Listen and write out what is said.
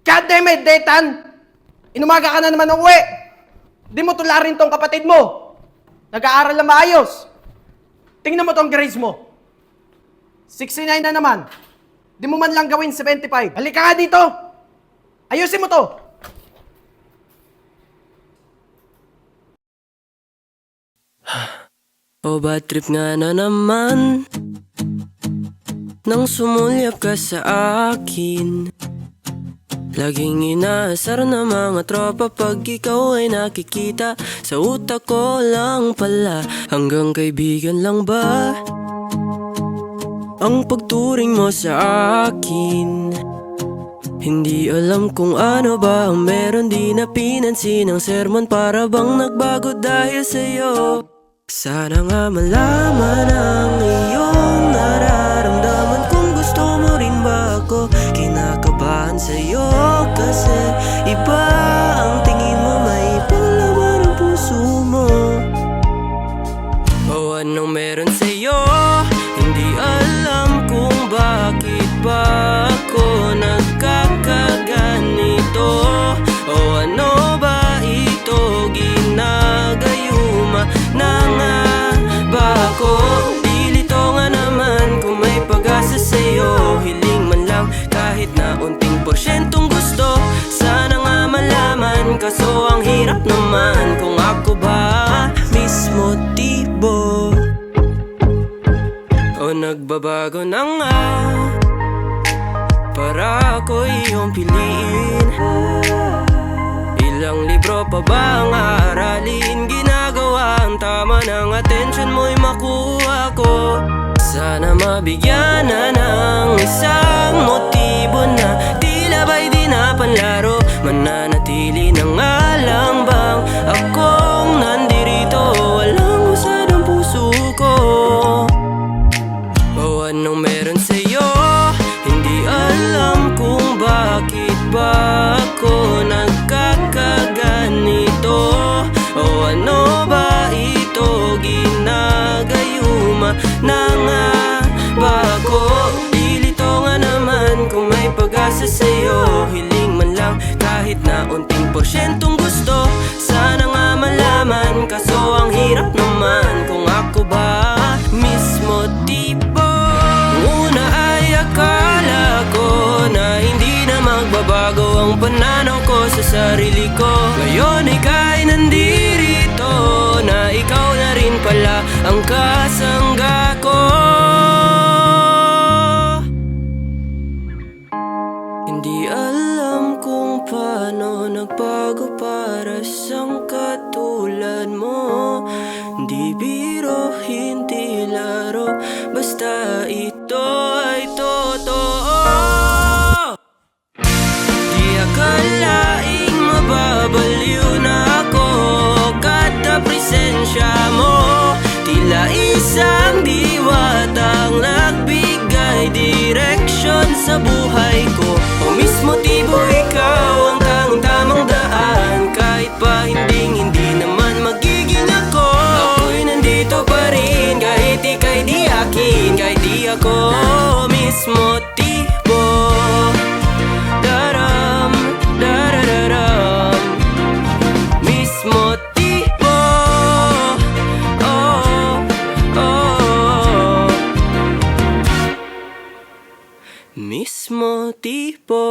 God damn it, Detan! Inumaga ka na naman ng uwi! Di mo tularin tong kapatid mo! Nag-aaral na maayos! Tingnan mo tong grades mo! 69 na naman! Di mo man lang gawin 75! Halika nga dito! Ayusin mo to! O bad trip nga na naman nang sumulyap ka sa akin. Laging inaasar na mga tropa pag ikaw ay nakikita. Sa utak ko lang pala, hanggang kaibigan lang ba ang pagturing mo sa akin? Hindi alam kung ano ba ang meron, di na pinansin ang sermon. Para bang nagbago dahil sa'yo. Sana nga malaman ang iyong nararamdaman. Kung gusto mo rin ba ako, kinakabahan sa'yo kasi iba ang tingin mo, may panglaman ang puso mo. O anong meron sa'yo? Hindi alam kung bakit ba ako nagkakaganito. O ano ba ito, ginagayuma na nga ba ako? Dilito nga naman kung may pag-asa sa'yo. Hiling man lang kahit na unting porsyentong gusto. Sana nga malaman, kaso ang hirap naman kung ako ba mismo tibo o nagbabago na nga para ako iyong piliin. Ilang libro pa ba ang aaralin? Ginagawa ang tama ng atensyon mo'y makuha ko. Sana mabigyan na ng isang motibo na tila ba'y di na panlaro. Mananatili na nga lang bang akong nandirito? Walang usad ang puso ko. O anong meron sa'yo? Hindi alam kung bakit ba ako nagkakaganito. O ano ba ito, ginagayuma na nga ba ako? Dilito nga naman kung may pag-asa sa'yo. Hiling man lang kahit na unting porsyentong gusto. Sana nga malaman, kaso ang hirap naman kung ako ba mismo tipo. Una ay akala ko na hindi na magbabago ang pananaw ko sa sarili ko. Ngayon ika'y nandirito na ikaw na rin pala ang kasangga ko. Hindi alam kung paano nagbago para sang katulad mo. Hindi biro, hindi laro, basta ito ay totoo. Di akalaing mababaliw na ako kada presensya mo. Tila isang diwatang nagbigay direksyon sa buhay ko. O mismo tibo, ikaw ang tamang daan. Kahit pa hindi naman magiging ako. Ako'y nandito pa rin kahit ika'y di akin. Kahit di ako mismo tibo. Daram, darararam, mismo tipo. Oh, oh, mismo tipo.